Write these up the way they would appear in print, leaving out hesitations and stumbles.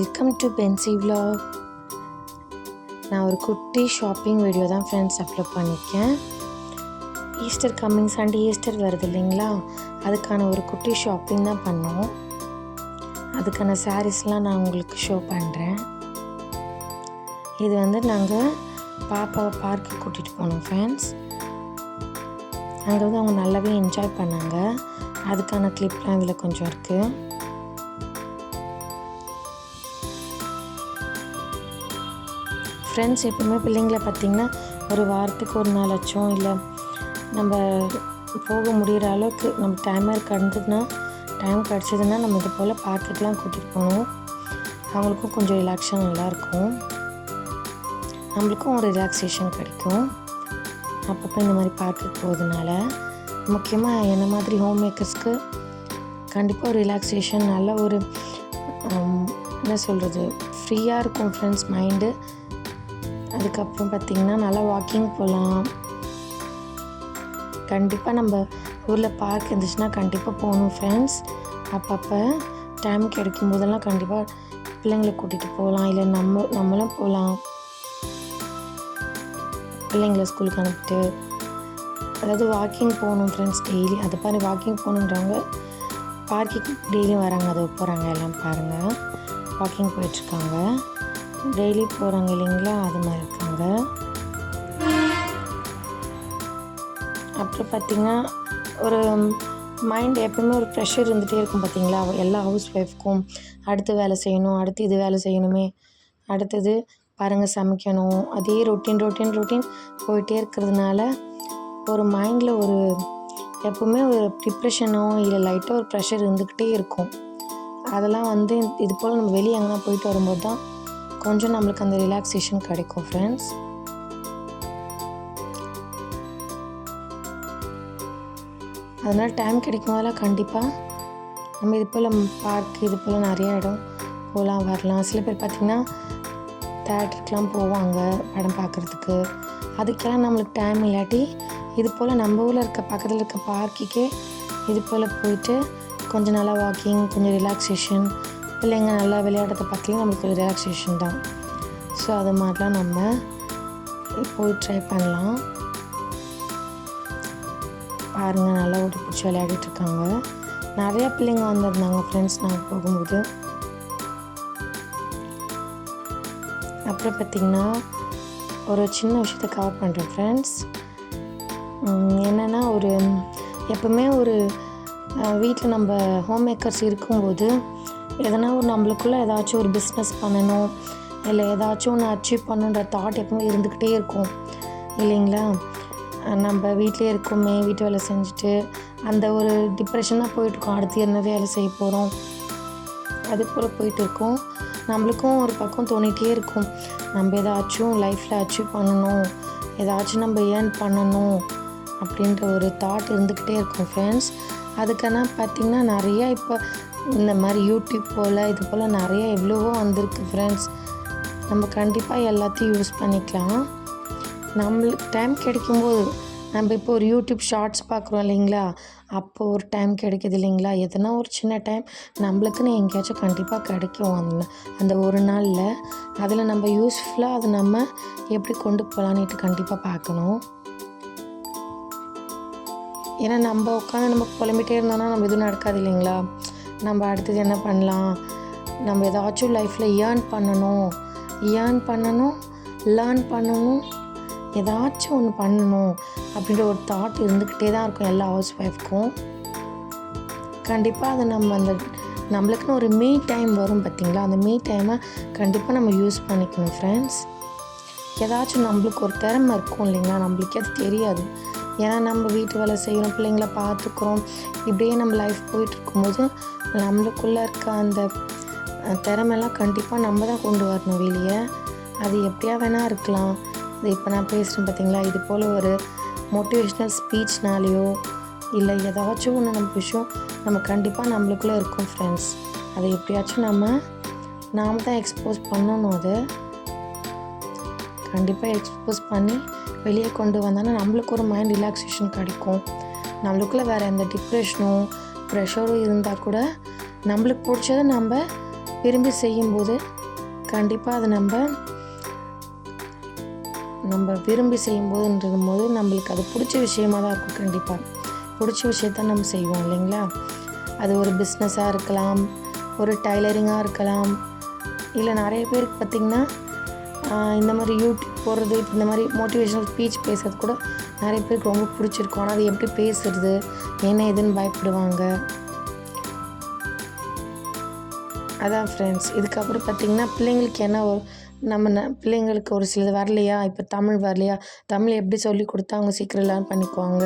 Welcome to Bency vlog. நான் ஒரு குட்டி ஷாப்பிங் வீடியோ தான் ஃப்ரெண்ட்ஸ் அப்லோட் பண்ணியிருக்கேன். ஈஸ்டர் கம்மிங் சண்டே ஈஸ்டர் வருது இல்லைங்களா, அதுக்கான ஒரு குட்டி ஷாப்பிங் தான் பண்ணோம். அதுக்கான சாரீஸ்லாம் நான் உங்களுக்கு ஷோ பண்ணுறேன். இது வந்து நாங்கள் பாப்பாவை பார்க்கு கூட்டிகிட்டு போனோம் ஃப்ரெண்ட்ஸ். அங்கே வந்து அவங்க நல்லாவே என்ஜாய் பண்ணாங்க. அதுக்கான கிளிப்லாம் இதில் கொஞ்சம் இருக்குது. ஃப்ரெண்ட்ஸ் எப்பவுமே பிள்ளைங்களை பார்த்திங்கன்னா ஒரு வாரத்துக்கு ஒரு நாளாச்சும் இல்லை நம்ம போக முடிகிற அளவுக்கு நம்ம டைம் கிடச்சதுன்னா நம்ம இது போல் பார்க்குக்கெலாம் கூட்டிகிட்டு போகணும். அவங்களுக்கும் கொஞ்சம் ரிலாக்ஸாக நல்லாயிருக்கும், நம்மளுக்கும் ஒரு ரிலாக்ஸேஷன் கிடைக்கும் அப்பப்போ இந்த மாதிரி பார்க்குக்கு போகிறதுனால. முக்கியமாக என்ன மாதிரி ஹோம் மேக்கர்ஸ்க்கு கண்டிப்பாக ஒரு ரிலாக்ஸேஷன், நல்ல ஒரு என்ன சொல்கிறது, ஃப்ரீயாக இருக்கும் ஃப்ரெண்ட்ஸ் மைண்டு. அதுக்கப்புறம் பார்த்திங்கன்னா நல்லா வாக்கிங் போகலாம். கண்டிப்பாக நம்ம ஊரில் பார்க் இருந்துச்சுன்னா கண்டிப்பாக போகணும் ஃப்ரெண்ட்ஸ். அப்பப்போ டைம் கிடைக்கும் போதெல்லாம் கண்டிப்பாக பிள்ளைங்களை கூட்டிகிட்டு போகலாம், இல்லை நம்மளும் போகலாம். பிள்ளைங்களை ஸ்கூலுக்கு அனுப்பிட்டு அதாவது வாக்கிங் போகணும் ஃப்ரெண்ட்ஸ் டெய்லி. அது மாதிரி வாக்கிங் போகணுன்றவங்க பார்க்கிங் டெய்லியும் வராங்க, அதை போகிறாங்க, எல்லாம் பாருங்கள் வாக்கிங் போயிட்டுருக்காங்க, டெய்லி போகிறாங்க இல்லைங்களா, அது மாதிரி இருக்காங்க. அப்புறம் பார்த்திங்கன்னா ஒரு மைண்ட் எப்பவுமே ஒரு ப்ரெஷர் இருந்துகிட்டே இருக்கும் பார்த்திங்களா, எல்லா ஹவுஸ் ஒய்ஃப்க்கும். அடுத்து வேலை செய்யணும், அடுத்து இது வேலை செய்யணுமே, அடுத்தது பாருங்கள் சமைக்கணும், அதே ரொட்டீன் போயிட்டே இருக்கிறதுனால ஒரு மைண்டில் ஒரு எப்பவுமே ஒரு டிப்ரெஷனோ இல்லை லைட்டாக ஒரு ப்ரெஷர் இருந்துக்கிட்டே இருக்கும். அதெல்லாம் வந்து இது போல் நம்ம வெளியே எங்கன்னா போயிட்டு வரும்போது தான் கொஞ்சம் நம்மளுக்கு அந்த ரிலாக்ஸேஷன் கிடைக்கும் ஃப்ரெண்ட்ஸ். அதனால் டைம் கிடைக்கும் போதெல்லாம் கண்டிப்பாக நம்ம இது போல் பார்க் இது போல் நிறைய இடம் போகலாம் வரலாம். சில பேர் பார்த்திங்கன்னா தேட்டருக்கெலாம் போவாங்க படம் பார்க்குறதுக்கு. அதுக்கெல்லாம் நம்மளுக்கு டைம் இல்லாட்டி இது போல் நம்ம ஊரில் இருக்க பக்கத்தில் இருக்க பார்க்குக்கே இது போல் போயிட்டு கொஞ்சம் நல்லா வாக்கிங், கொஞ்சம் ரிலாக்ஸேஷன், பிள்ளைங்க நல்லா விளையாடுறத பார்த்திங்கன்னா நம்மளுக்கு ஒரு ரிலாக்ஸேஷன் தான். ஸோ அது மாதிரிலாம் நம்ம போய் ட்ரை பண்ணலாம். பாருங்கள் நல்லா ஓடி பிடிச்சி விளையாடிட்டுருக்காங்க. நிறையா பிள்ளைங்க வந்திருந்தாங்க ஃப்ரெண்ட்ஸ் நாங்கள் போகும்போது. அப்புறம் பார்த்திங்கன்னா ஒரு சின்ன விஷயத்தை கவர் பண்ணுறேன் ஃப்ரெண்ட்ஸ். என்னென்னா ஒரு எப்பவுமே ஒரு வீட்டில் நம்ம ஹோம் மேக்கர்ஸ் இருக்கும்போது எதனா ஒரு நம்மளுக்குள்ளே ஏதாச்சும் ஒரு பிஸ்னஸ் பண்ணணும், இல்லை ஏதாச்சும் ஒன்று அச்சீவ் பண்ணணுன்ற தாட் எப்பவுமே இருந்துக்கிட்டே இருக்கும் இல்லைங்களா. நம்ம வீட்டிலே இருக்கோமே, வீட்டு வேலை செஞ்சுட்டு அந்த ஒரு டிப்ரெஷனாக போயிட்டுருக்கோம். அடுத்து என்ன வேலை செய்ய போகிறோம் அது போல் போயிட்டு இருக்கோம். நம்மளுக்கும் ஒரு பக்கம் தோணிகிட்டே இருக்கும், நம்ம ஏதாச்சும் லைஃப்பில் அச்சீவ் பண்ணணும், ஏதாச்சும் நம்ம ஏர்ன் பண்ணணும் அப்படின்ற ஒரு தாட் இருந்துக்கிட்டே இருக்கும் ஃப்ரெண்ட்ஸ். அதுக்கான பார்த்திங்கன்னா நிறையா இப்போ இந்த மாதிரி யூடியூப் போல் இது போல் நிறைய எவ்வளவோ வந்திருக்கு ஃப்ரெண்ட்ஸ். நம்ம கண்டிப்பாக எல்லாத்தையும் யூஸ் பண்ணிக்கலாம். நம்மளுக்கு டைம் கிடைக்கும்போது நம்ம இப்போ ஒரு யூடியூப் ஷார்ட்ஸ் பார்க்குறோம் இல்லைங்களா, அப்போ ஒரு டைம் கிடைக்கிது இல்லைங்களா, எதனா ஒரு சின்ன டைம் நம்மளுக்குன்னு எங்கேயாச்சும் கண்டிப்பாக கிடைக்கும் அந்த ஒரு நாளில். அதில் நம்ம யூஸ்ஃபுல்லாக அதை நம்ம எப்படி கொண்டு போகலான்ட்டு கண்டிப்பாக பார்க்கணும். ஏன்னா நம்ம உட்காந்து நம்ம புலம்பிகிட்டே இருந்தோம்னா நம்ம எதுவும் நடக்காது இல்லைங்களா. நம்ம அடுத்தது என்ன பண்ணலாம், நம்ம ஏதாச்சும் லைஃப்பில் ஏர்ன் பண்ணணும், லேர்ன் பண்ணணும், ஏதாச்சும் ஒன்று பண்ணணும் அப்படின்ற ஒரு தாட் இருந்துக்கிட்டே தான் இருக்கும் எல்லா ஹவுஸ் ஒய்ஃப்க்கும். கண்டிப்பாக அதை நம்ம நம்மளுக்குன்னு ஒரு மீ டைம் வரும் பார்த்திங்களா, அந்த மீ டைமை கண்டிப்பாக நம்ம யூஸ் பண்ணிக்கணும் ஃப்ரெண்ட்ஸ். ஏதாச்சும் நம்மளுக்கு ஒரு திறமை இருக்கும் இல்லைங்களா, நம்மளுக்கே அது தெரியாது. ஏன்னா நம்ம வீட்டு வேலை செய்கிறோம், பிள்ளைங்கள பார்த்துக்குறோம், இப்படியே நம்ம லைஃப் போயிட்டுருக்கும்போது நம்மளுக்குள்ளே இருக்க அந்த திறமைலாம் கண்டிப்பாக நம்ம தான் கொண்டு வரணும் வெளியே. அது எப்படியா வேணால் இருக்கலாம். இது இப்போ நான் பேசுகிறேன் பார்த்திங்களா, இது போல் ஒரு மோட்டிவேஷ்னல் ஸ்பீச்னாலேயோ இல்லை ஏதாச்சும் ஒன்று நம்ம விஷயம் நம்ம கண்டிப்பாக நம்மளுக்குள்ளே இருக்கும் ஃப்ரெண்ட்ஸ். அதை எப்படியாச்சும் நாம் தான் எக்ஸ்போஸ் பண்ணணும். அதை கண்டிப்பாக எக்ஸ்போஸ் பண்ணி வெளியே கொண்டு வந்தோன்னா நம்மளுக்கு ஒரு மைண்ட் ரிலாக்ஸேஷன் கிடைக்கும். நம்மளுக்குள்ளே வேறு எந்த டிப்ரெஷனும் ப்ரெஷரும் இருந்தால் கூட நம்மளுக்கு பிடிச்சதை நம்ம விரும்பி செய்யும்போது கண்டிப்பாக அது நம்ம விரும்பி செய்யும்போதுன்றது நம்மளுக்கு அது பிடிச்ச விஷயமாக தான் இருக்கும். கண்டிப்பாக பிடிச்ச விஷயத்த நம்ம செய்வோம் இல்லைங்களா. அது ஒரு பிஸ்னஸாக இருக்கலாம், ஒரு டைலரிங்காக இருக்கலாம், இல்லை நிறைய பேருக்கு பார்த்திங்கன்னா இந்த மாதிரி யூடியூப் போடுறது, இந்த மாதிரி மோட்டிவேஷனல் ஸ்பீச் பேசுறது கூட நிறைய பேருக்கு ரொம்ப பிடிச்சிருக்கும். ஆனால் அது எப்படி பேசுறது என்ன ஏதுன்னு பயப்படுவாங்க. அதான் ஃப்ரெண்ட்ஸ், இதுக்கப்புறம் பார்த்திங்கன்னா பிள்ளைங்களுக்கு என்ன பிள்ளைங்களுக்கு ஒரு சிலது வரலையா, இப்போ தமிழ் வரலையா, தமிழ் எப்படி சொல்லி கொடுத்தா அவங்க சீக்கிரம் லேர்ன் பண்ணிக்குவாங்க.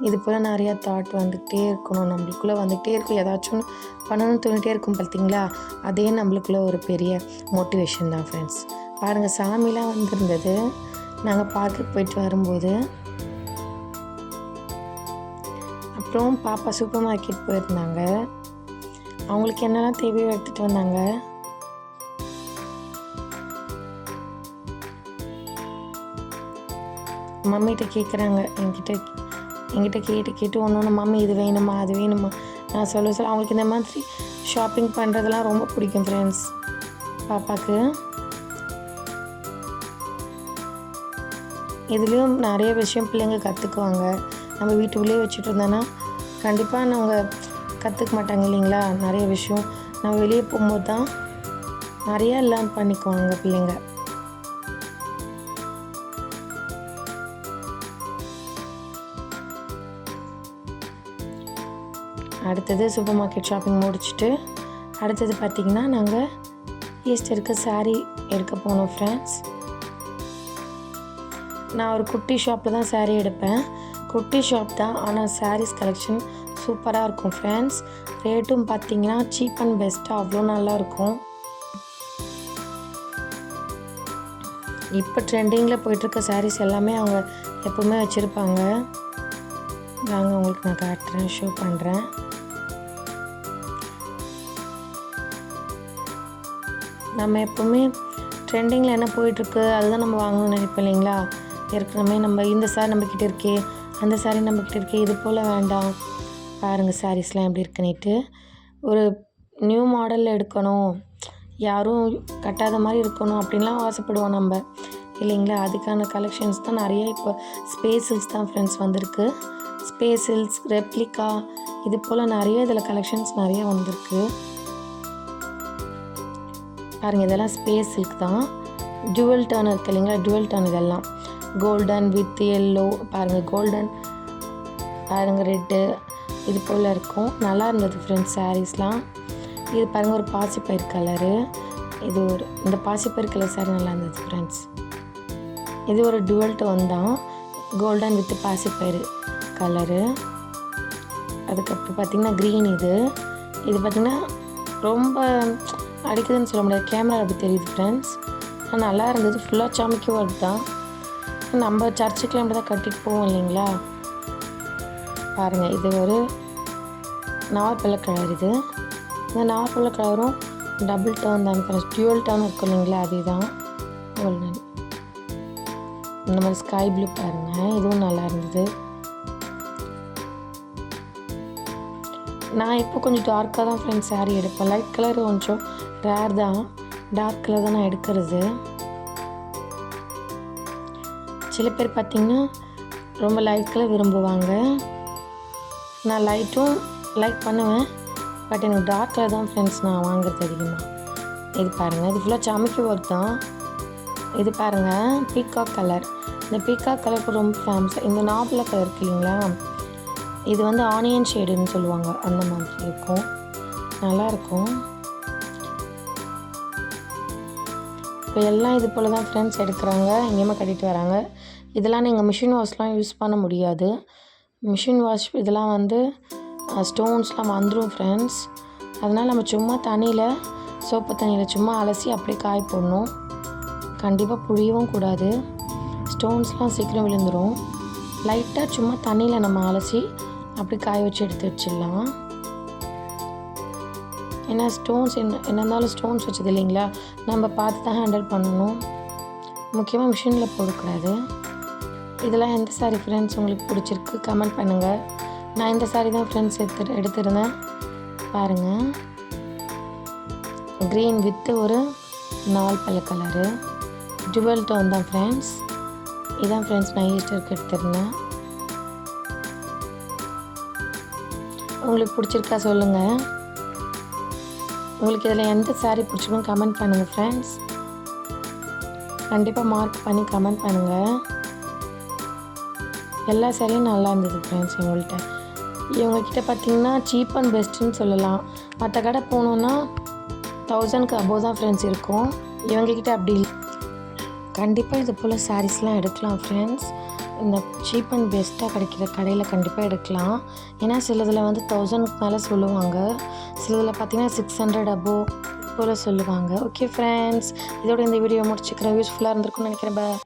இது போல் நிறையா தாட் வந்துகிட்டே இருக்கணும், நம்மளுக்குள்ளே வந்துகிட்டே இருக்கும். ஏதாச்சும் பண்ணணும்னு தோணிகிட்டே இருக்கும் பார்த்திங்களா. அதே நம்மளுக்குள்ளே ஒரு பெரிய மோட்டிவேஷன் தான் ஃப்ரெண்ட்ஸ். பாருங்கள், சாமிலாம் வந்திருந்தது நாங்கள் பார்க்க போயிட்டு வரும்போது. அப்புறம் பாப்பா சூப்பர் மார்க்கெட் போயிருந்தாங்க. அவங்களுக்கு என்னெல்லாம் தேவையோ எடுத்துகிட்டு வந்தாங்க. மம்மிகிட்ட கேட்குறாங்க, என்கிட்ட கேட்டு ஒன்று மம்மி இது வேணுமா அது வேணுமா நான் சொல்ல அவங்களுக்கு இந்த மாதிரி ஷாப்பிங் பண்ணுறதுலாம் ரொம்ப பிடிக்கும் ஃப்ரெண்ட்ஸ் பாப்பாவுக்கு. இதுலேயும் நிறைய விஷயம் பிள்ளைங்க கற்றுக்குவாங்க. நம்ம வீட்டுக்குள்ளேயே வச்சுட்டு இருந்தோன்னா கண்டிப்பாக அவங்க கற்றுக்க மாட்டாங்க இல்லைங்களா. நிறைய விஷயம் நம்ம வெளியே போகும்போது தான் நிறையா லேர்ன் பண்ணிக்குவாங்க பிள்ளைங்க. அடுத்தது சூப்பர் மார்க்கெட் ஷாப்பிங் முடிச்சுட்டு அடுத்தது பார்த்திங்கன்னா நாங்கள் ஈஸ்டருக்கு சாரீ எடுக்க போனோம் ஃப்ரெண்ட்ஸ். நான் ஒரு குட்டி ஷாப்பில் தான் சாரீ எடுப்பேன். குட்டி ஷாப் தான், ஆனால் சாரீஸ் கலெக்ஷன் சூப்பராக இருக்கும் ஃப்ரெண்ட்ஸ். ரேட்டும் பார்த்திங்கன்னா சீப் அண்ட் பெஸ்ட்டாக அவ்வளோ நல்லாயிருக்கும். இப்போ ட்ரெண்டிங்கில் போயிட்டுருக்க சாரீஸ் எல்லாமே அவங்க எப்போவுமே வச்சுருப்பாங்க. வாங்க உங்களுக்கு நான் காட்டுறேன், ஷோ பண்ணுறேன். நம்ம எப்போவுமே ட்ரெண்டிங்கில் என்ன போயிட்டுருக்கு அதுதான் நம்ம வாங்கணும்னு நினைப்போம் இல்லைங்களா. ஏற்கனவே நம்ம இந்த சாரி நம்மக்கிட்ட இருக்கே, அந்த சாரி நம்மக்கிட்ட இருக்கே, இது போல் வேண்டாம். பாருங்கள் சாரீஸ்லாம் எப்படி இருக்குன்னுட்டு. ஒரு நியூ மாடலில் எடுக்கணும், யாரும் கட்டாத மாதிரி இருக்கணும் அப்படின்லாம் ஆசைப்படுவோம் நம்ம இல்லைங்களா. அதுக்கான கலெக்ஷன்ஸ் தான் நிறைய இப்போ ஸ்பேஸ் சில்க்ஸ் தான் ஃப்ரெண்ட்ஸ் வந்திருக்கு. ஸ்பேஸ் சில்க்ஸ், ரெப்ளிகா, இது போல் நிறைய இதில் கலெக்ஷன்ஸ் நிறைய வந்திருக்கு. பாருங்கள், இதெல்லாம் ஸ்பேஸ் சில்க் தான். டுவல் டர்ன் இருக்குது இல்லைங்களா, டுவல் டர்ன் இதெல்லாம் கோல்டன் வித் எல்லோ. பாருங்கள் கோல்டன், பாருங்கள் ரெட்டு, இது போல் இருக்கும். நல்லா இருந்தது ஃப்ரெண்ட்ஸ் சாரீஸ்லாம். இது பாருங்கள் ஒரு பாசிப்பயிர் கலரு, இது இந்த பாசிப்பயிர் கலர் சாரீ நல்லா இருந்தது ஃப்ரெண்ட்ஸ். இது ஒரு டுவல் டோன் தான், கோல்டன் வித் பாசிப்பயிர் கலரு. அதுக்கப்புறம் பார்த்திங்கன்னா க்ரீன். இது பார்த்திங்கன்னா ரொம்ப அடிக்குதுன்னு சொல்ல முடியாது, கேமரா அப்படி தெரியுது ஃப்ரெண்ட்ஸ். நல்லா இருந்தது, ஃபுல்லாக சாமிக்கு ஒர்க் தான். நம்ம சர்ச்சுக்கெலாம் அப்படி தான் கட்டிட்டு போவோம் இல்லைங்களா. பாருங்கள், இது ஒரு நாவல்பழ கலர். இந்த நாவல்பழ கலரும் டபுள் டர்ன் தான் ஃப்ரெண்ட்ஸ், டியூவல் டர்ன் இருக்கும் இல்லைங்களா, அதுதான் கோல்டன். இந்த மாதிரி ஸ்கை ப்ளூ பாருங்கள், இதுவும் நல்லா இருந்தது. நான் இப்போ கொஞ்சம் டார்க்காக தான் ஃப்ரெண்ட்ஸ் சாரீ எடுப்பேன். லைட் கலர் கொஞ்சம் ரேர் தான், டார்க் கலர் தான் நான் எடுக்கிறது. சில பேர் பார்த்திங்கன்னா ரொம்ப லைட் கலர் விரும்புவாங்க. நான் லைட்டும் லைக் பண்ணுவேன், பட் எனக்கு டார்க் கலர் தான் ஃப்ரெண்ட்ஸ் நான் வாங்குறது அதிகமாக. இது பாருங்கள், இது ஃபுல்லாக சமைக்கி ஒர்க் தான். இது பாருங்கள் பீகாக் கலர். இந்த பீகாக் கலருக்கு ரொம்ப ஃபேமஸ். இந்த நாவல் கலர் இருக்கு இல்லைங்களா, இது வந்து ஆனியன் ஷேடுன்னு சொல்லுவாங்க, அந்த மாதிரி இருக்கும், நல்லாயிருக்கும். இப்போ எல்லாம் இது போல் தான் ஃப்ரெண்ட்ஸ் எடுக்கிறாங்க, எங்கேயுமே கட்டிட்டு வராங்க. இதெல்லாம் நீங்கள் மிஷின் வாஷ்லாம் யூஸ் பண்ண முடியாது. மிஷின் வாஷ் இதெல்லாம் வந்து ஸ்டோன்ஸ்லாம் வந்துடும் ஃப்ரெண்ட்ஸ். அதனால் நம்ம சும்மா தண்ணியில், சோப்பு தண்ணியில் சும்மா அலசி அப்படியே காய போடணும். கண்டிப்பாக புழியவும் கூடாது, ஸ்டோன்ஸ்லாம் சீக்கிரம் விழுந்துடும். லைட்டாக சும்மா தண்ணியில் நம்ம அலசி அப்படி காய வச்சு எடுத்து வச்சிடலாம். ஏன்னா ஸ்டோன்ஸ் என்ன இருந்தாலும் ஸ்டோன்ஸ் வச்சது இல்லைங்களா, நம்ம பார்த்து தான் ஹேண்டில் பண்ணணும். முக்கியமாக மிஷினில் போடக்கூடாது. இதெல்லாம் எந்த சாரீ ஃப்ரெண்ட்ஸ் உங்களுக்கு பிடிச்சிருக்கு கமெண்ட் பண்ணுங்கள். நான் இந்த சாரீ தான் ஃப்ரெண்ட்ஸ் எடுத்திருந்தேன் பாருங்கள். க்ரீன் வித்து ஒரு 4 பல்ல கலரு, டுவெல் டோன் தான் ஃப்ரெண்ட்ஸ். இதான் ஃப்ரெண்ட்ஸ் நான் ஈஸ்டருக்கு எடுத்திருந்தேன். உங்களுக்கு பிடிச்சிருக்கா சொல்லுங்கள். உங்களுக்கு இதில் எந்த சாரீ பிடிச்சிருக்குன்னு கமெண்ட் பண்ணுங்கள் ஃப்ரெண்ட்ஸ். கண்டிப்பாக மார்க் பண்ணி கமெண்ட் பண்ணுங்கள். எல்லா சாரியும் நல்லா இருந்தது ஃப்ரெண்ட்ஸ். இவங்கக்கிட்ட பார்த்திங்கன்னா சீப் அண்ட் பெஸ்ட்டுன்னு சொல்லலாம். மற்ற கடை போனோன்னா 1000க்கு அபோவ் தான் ஃப்ரெண்ட்ஸ் இருக்கும். இவங்கக்கிட்ட அப்படி இல்லை. கண்டிப்பாக இது போல் சாரீஸ்லாம் எடுக்கலாம் ஃப்ரெண்ட்ஸ். இந்த சீப் அண்ட் பெஸ்ட்டாக கிடைக்கிற கடையில் கண்டிப்பாக எடுக்கலாம். ஏன்னா சிலதில் 1000க்கு மேலே சொல்லுவாங்க, சிலதில் பார்த்திங்கன்னா 600 அபோவ் போல் சொல்லுவாங்க. ஓகே ஃப்ரெண்ட்ஸ், இதோட இந்த வீடியோ முடிச்சுக்கிறேன். யூஸ்ஃபுல்லாக இருந்திருக்கும்னு நினைக்கிறேன்.